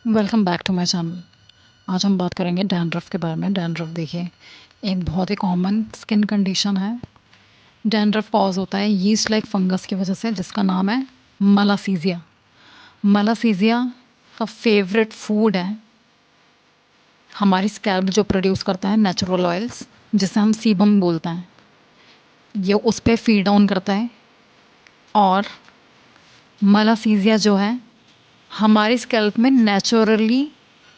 Welcome back to my channel. आज हम बात करेंगे डैंड्रफ के बारे में। डैंड्रफ देखिए एक बहुत ही कॉमन स्किन कंडीशन है। डैंड्रफ कॉज होता है यीस्ट लाइक फंगस की वजह से, जिसका नाम है मलासीजिया। मलासीजिया का फेवरेट फूड है हमारी स्कैल्प जो प्रोड्यूस करता है नेचुरल ऑयल्स, जिसे हम सीबम बोलते हैं। ये उस पर फीड ऑन करता है और मलासीजिया जो है हमारी स्कैल्प में नेचुरली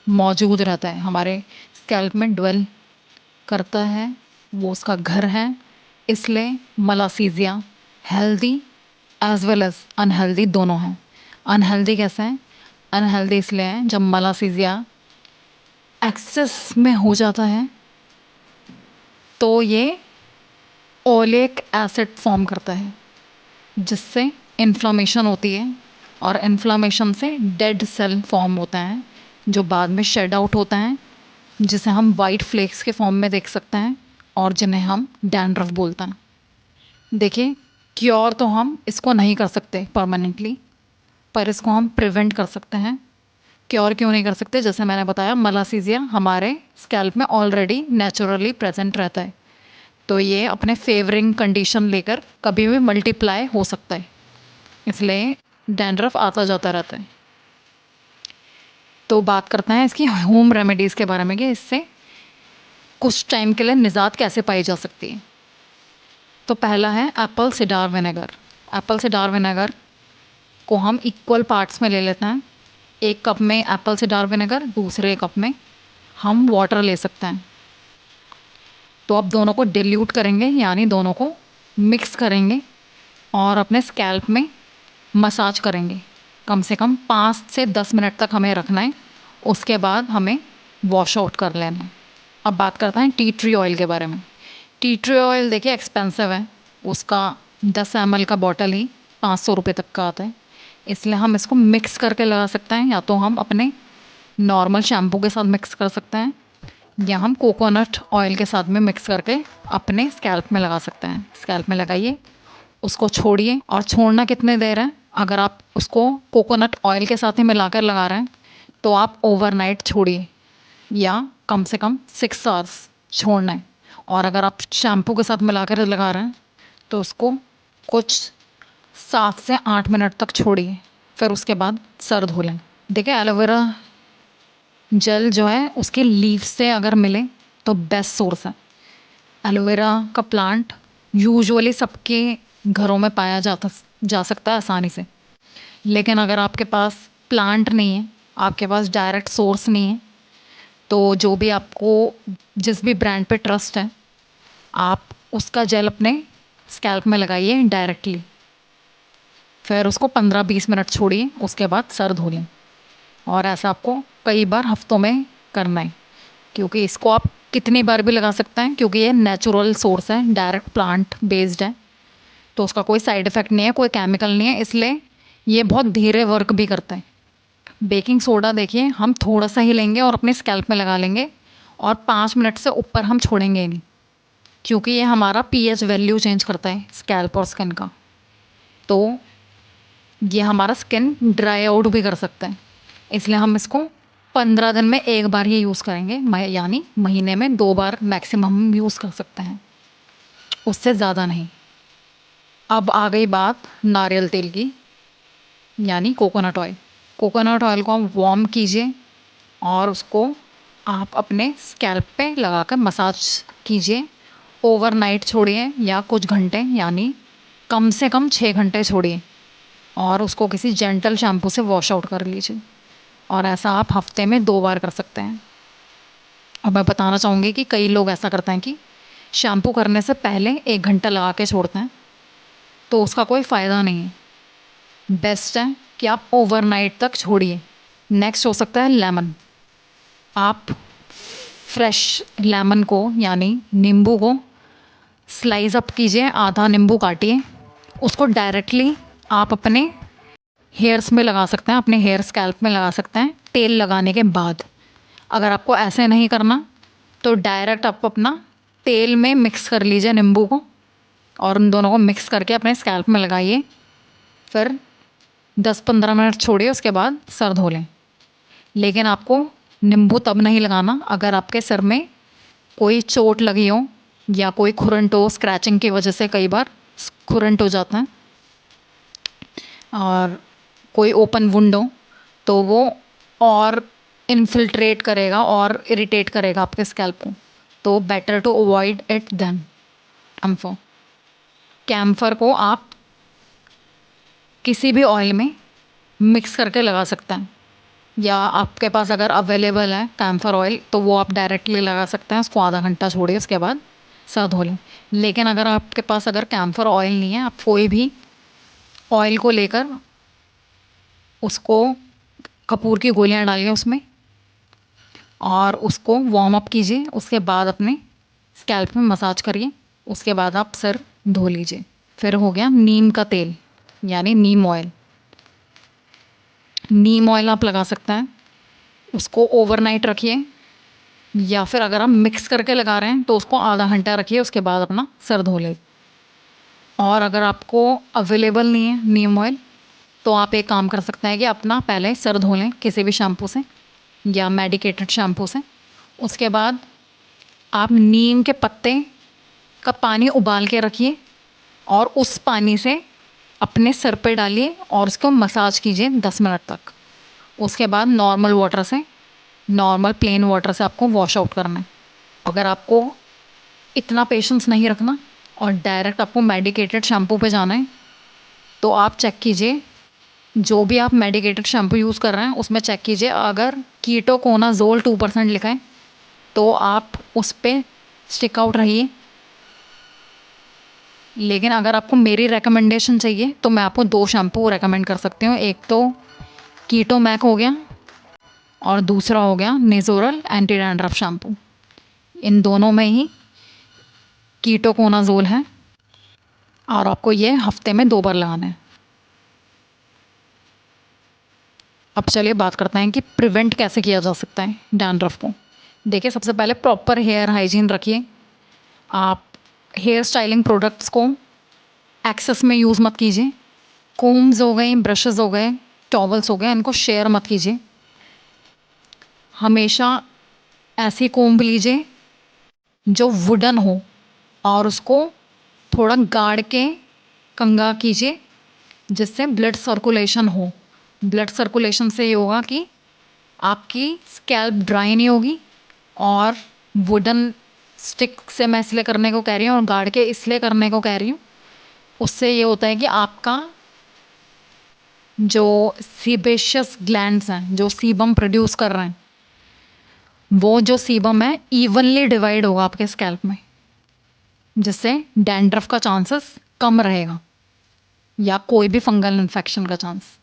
मौजूद रहता है, हमारे स्कैल्प में ड्वेल करता है, वो उसका घर है। इसलिए Malassezia healthy as well as unhealthy दोनों हैं। अनहेल्दी कैसे हैं? अनहेल्दी इसलिए है जब मलासीजिया एक्सेस में हो जाता है तो ये ओलेक एसिड फॉर्म करता है, जिससे इन्फ्लामेशन होती है और इन्फ्लामेशन से डेड सेल फॉर्म होता है जो बाद में शेड आउट होता है, जिसे हम वाइट फ्लेक्स के फॉर्म में देख सकते हैं और जिन्हें हम डैंड्रफ बोलते हैं। देखिए, क्योर तो हम इसको नहीं कर सकते परमानेंटली, पर इसको हम प्रिवेंट कर सकते हैं। क्योर क्यों नहीं कर सकते? जैसे मैंने बताया, मलासीजिया हमारे स्कैल्प में ऑलरेडी नेचुरली प्रेजेंट रहता है, तो ये अपने फेवरिंग कंडीशन लेकर कभी भी मल्टीप्लाई हो सकता है, इसलिए डैंड्रफ आता जाता रहता है। तो बात करते हैं इसकी होम रेमेडीज़ के बारे में कि इससे कुछ टाइम के लिए निजात कैसे पाई जा सकती है। तो पहला है Apple cedar vinegar. Apple cedar vinegar को हम इक्वल पार्ट्स में ले लेते हैं। एक कप में एप्पल सिडार विनेगर, दूसरे कप में हम वाटर ले सकते हैं। तो अब दोनों को डिल्यूट करेंगे, यानी दोनों को मिक्स करेंगे और अपने स्कैल्प में मसाज करेंगे। कम से कम 5 से 10 मिनट तक हमें रखना है, उसके बाद हमें वॉश आउट कर लेना है। अब बात करते हैं टी ट्री ऑयल के बारे में। टी ट्री ऑयल देखिए एक्सपेंसिव है, उसका 10 ml का बॉटल ही 500 रुपये तक का आता है। इसलिए हम इसको मिक्स करके लगा सकते हैं, या तो हम अपने नॉर्मल शैम्पू के साथ मिक्स कर सकते हैं, या हम कोकोनट ऑयल के साथ में मिक्स करके अपने स्कैल्प में लगा सकते हैं। स्कैल्प में लगाइए, उसको छोड़िए, और छोड़ना कितने देर है? अगर आप उसको कोकोनट ऑयल के साथ ही मिलाकर लगा रहे हैं तो आप ओवरनाइट छोड़िए, या कम से कम 6 आवर्स छोड़ना है। और अगर आप शैम्पू के साथ मिलाकर लगा रहे हैं तो उसको कुछ 7 से 8 मिनट तक छोड़िए, फिर उसके बाद सर धो लें। देखिए, एलोवेरा जेल जो है उसके लीफ से अगर मिले तो बेस्ट सोर्स है। एलोवेरा का प्लांट यूजुअली सबके घरों में पाया जा सकता है आसानी से। लेकिन अगर आपके पास प्लांट नहीं है, आपके पास डायरेक्ट सोर्स नहीं है, तो जो भी आपको जिस भी ब्रांड पे ट्रस्ट है, आप उसका जेल अपने स्कैल्प में लगाइए डायरेक्टली, फिर उसको 15-20 मिनट छोड़िए, उसके बाद सर धो लें। और ऐसा आपको कई बार हफ्तों में करना है, क्योंकि इसको आप कितनी बार भी लगा सकते हैं, क्योंकि ये नेचुरल सोर्स है, डायरेक्ट प्लांट बेस्ड है, तो उसका कोई साइड इफ़ेक्ट नहीं है, कोई केमिकल नहीं है, इसलिए ये बहुत धीरे वर्क भी करता है। बेकिंग सोडा देखिए, हम थोड़ा सा ही लेंगे और अपने स्कैल्प में लगा लेंगे, और 5 मिनट से ऊपर हम छोड़ेंगे ही नहीं, क्योंकि ये हमारा पीएच वैल्यू चेंज करता है स्कैल्प और स्किन का। तो ये हमारा स्किन ड्राई आउट भी कर सकता है, इसलिए हम इसको 15 दिन में एक बार ही यूज़ करेंगे, यानी महीने में 2 बार मैक्सिमम हम यूज़ कर सकते हैं, उससे ज़्यादा नहीं। अब आ गई बात नारियल तेल की, यानी कोकोनट ऑयल। कोकोनट ऑयल को आप वार्म कीजिए और उसको आप अपने स्कैल्प पे लगाकर मसाज कीजिए। ओवरनाइट छोड़िए या कुछ घंटे, यानी कम से कम 6 घंटे छोड़िए, और उसको किसी जेंटल शैम्पू से वॉश आउट कर लीजिए। और ऐसा आप हफ्ते में 2 बार कर सकते हैं। अब मैं बताना चाहूँगी कि कई लोग ऐसा करते हैं कि शैम्पू करने से पहले 1 घंटा लगा के छोड़ते हैं, तो उसका कोई फ़ायदा नहीं है। बेस्ट है कि आप ओवरनाइट तक छोड़िए। नेक्स्ट हो सकता है लेमन। आप फ्रेश लेमन को, यानी नींबू को स्लाइस अप कीजिए, आधा नींबू काटिए, उसको डायरेक्टली आप अपने हेयर्स में लगा सकते हैं, अपने हेयर स्कैल्प में लगा सकते हैं तेल लगाने के बाद। अगर आपको ऐसे नहीं करना तो डायरेक्ट आप अपना तेल में मिक्स कर लीजिए नींबू को, और उन दोनों को मिक्स करके अपने स्कैल्प में लगाइए, फिर 10-15 मिनट छोड़िए, उसके बाद सर धो लें। लेकिन आपको नींबू तब नहीं लगाना अगर आपके सर में कोई चोट लगी हो या कोई खुरंट हो। स्क्रैचिंग की वजह से कई बार खुरंट हो जाता है और कोई ओपन वुंड हो तो वो और इन्फिल्ट्रेट करेगा और इरिटेट करेगा आपके स्कैल्प को। तो better to avoid it then camphor. Camphor को आप किसी भी ऑयल में मिक्स करके लगा सकते हैं, या आपके पास अगर अवेलेबल है कैम्फर ऑयल तो वो आप डायरेक्टली लगा सकते हैं। उसको आधा घंटा छोड़िए, उसके बाद सर धो लें। लेकिन अगर आपके पास अगर कैम्फर ऑयल नहीं है, आप कोई भी ऑयल को लेकर उसको कपूर की गोलियां डालिए उसमें और उसको वार्म अप कीजिए। उसके बाद अपने स्कैल्प में मसाज करिए, उसके बाद आप सर धो लीजिए। फिर हो गया नीम का तेल यानी नीम ऑयल। नीम ऑयल आप लगा सकते हैं, उसको ओवरनाइट रखिए, या फिर अगर आप मिक्स करके लगा रहे हैं तो उसको आधा घंटा रखिए, उसके बाद अपना सर धो ले। और अगर आपको अवेलेबल नहीं है नीम ऑयल तो आप एक काम कर सकते हैं कि अपना पहले सर धो लें किसी भी शैम्पू से या मेडिकेटेड शैम्पू से। उसके बाद आप नीम के पत्ते का पानी उबाल के रखिए और उस पानी से अपने सर पे डालिए और उसको मसाज कीजिए 10 मिनट तक। उसके बाद नॉर्मल वाटर से, नॉर्मल प्लेन वाटर से आपको वॉश आउट करना है। अगर आपको इतना पेशेंस नहीं रखना और डायरेक्ट आपको मेडिकेटेड शैम्पू पे जाना है तो आप चेक कीजिए, जो भी आप मेडिकेटेड शैम्पू यूज़ कर रहे हैं उसमें चेक कीजिए अगर कीटोकोनाज़ोल 2% लिखा है तो आप उस पर स्टिक आउट रहिए। लेकिन अगर आपको मेरी रिकमेंडेशन चाहिए तो मैं आपको 2 शैम्पू रेकमेंड कर सकती हूँ। एक तो कीटो मैक हो गया और दूसरा हो गया नेज़ोरल एंटी डैंड्रफ शैम्पू। इन दोनों में ही कीटोकोनाज़ोल है और आपको ये हफ्ते में 2 बार लगाना है। अब चलिए बात करते हैं कि प्रिवेंट कैसे किया जा सकता है डैंड्रफ को। देखिए, सबसे पहले प्रॉपर हेयर हाइजीन रखिए। आप हेयर स्टाइलिंग प्रोडक्ट्स को एक्सेस में यूज़ मत कीजिए। कोम्स हो गए, ब्रशेज़ हो गए, टॉवल्स हो गए, इनको शेयर मत कीजिए। हमेशा ऐसी कोम्ब लीजिए जो वुडन हो और उसको थोड़ा गाड़ के कंघा कीजिए जिससे ब्लड सर्कुलेशन हो। ब्लड सर्कुलेशन से ये होगा कि आपकी स्कैल्प ड्राई नहीं होगी। और वुडन स्टिक से मैं इसलिए करने को कह रही हूँ और गाड़ के इसलिए करने को कह रही हूँ, उससे ये होता है कि आपका जो सीबेशियस ग्लैंड्स हैं जो सीबम प्रोड्यूस कर रहे हैं, वो जो सीबम है इवनली डिवाइड होगा आपके स्कैल्प में, जिससे डैंड्रफ का चांसेस कम रहेगा या कोई भी फंगल इन्फेक्शन का चांस।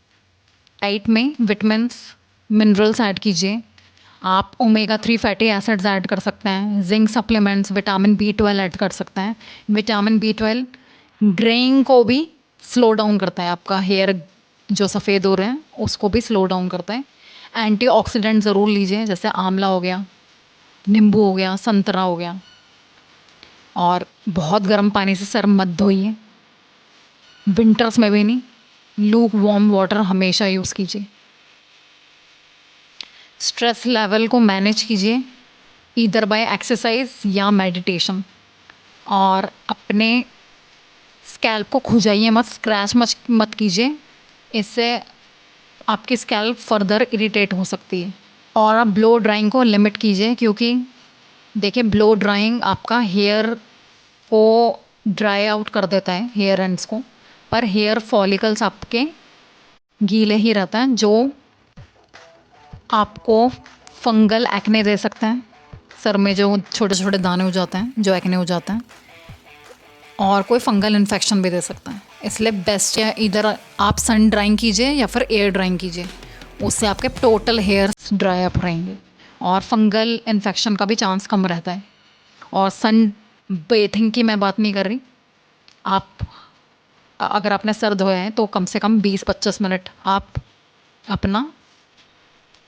डाइट में विटामिन्स मिनरल्स ऐड कीजिए। आप ओमेगा 3 फैटी एसिड्स ऐड कर सकते हैं। Zinc supplements, vitamin B12 add कर सकते हैं। विटामिन B12 ग्रेइंग को भी स्लो डाउन करता है, आपका हेयर जो सफ़ेद हो रहे हैं उसको भी स्लो डाउन करता है। एंटीऑक्सीडेंट ज़रूर लीजिए, जैसे आंवला हो गया, नींबू हो गया, संतरा हो गया। और बहुत गर्म पानी से सर मत धोइए, विंटर्स में भी नहीं। लूक वार्म वाटर हमेशा यूज़ कीजिए। स्ट्रेस लेवल को मैनेज कीजिए ईदर बाय एक्सरसाइज या मेडिटेशन। और अपने स्कैल्प को खुजाइए मत, स्क्रैच मत कीजिए, इससे आपकी स्कैल्प फर्दर इरिटेट हो सकती है। और आप ब्लो ड्राइंग को लिमिट कीजिए, क्योंकि देखिए ब्लो ड्राइंग आपका हेयर को ड्राई आउट कर देता है, हेयर एंड्स को, पर हेयर फॉलिकल्स आपके गीले ही रहते हैं जो आपको फंगल एक्ने दे सकते हैं। सर में जो छोटे छोटे दाने हो जाते हैं, जो एक्ने हो जाते हैं, और कोई फंगल इन्फेक्शन भी दे सकता है। इसलिए बेस्ट है इधर आप सन ड्राइंग कीजिए या फिर एयर ड्राइंग कीजिए, उससे आपके टोटल हेयर्स ड्राई अप रहेंगे और फंगल इन्फेक्शन का भी चांस कम रहता है। और सन बेथिंग की मैं बात नहीं कर रही, आप अगर आपने सर धोया है तो कम से कम 20-25 मिनट आप अपना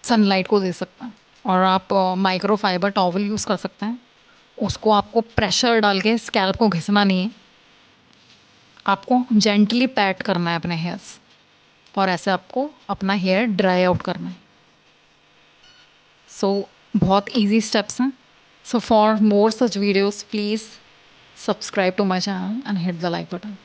सनलाइट को दे सकते हैं। और आप माइक्रोफाइबर टॉवल यूज़ कर सकते हैं। उसको आपको प्रेशर डाल के स्कैल्प को घिसना नहीं है, आपको जेंटली पैट करना है अपने हेयर्स, और ऐसे आपको अपना हेयर ड्राई आउट करना है। सो बहुत ईजी स्टेप्स हैं। So for more such videos please subscribe to my channel and hit the like button.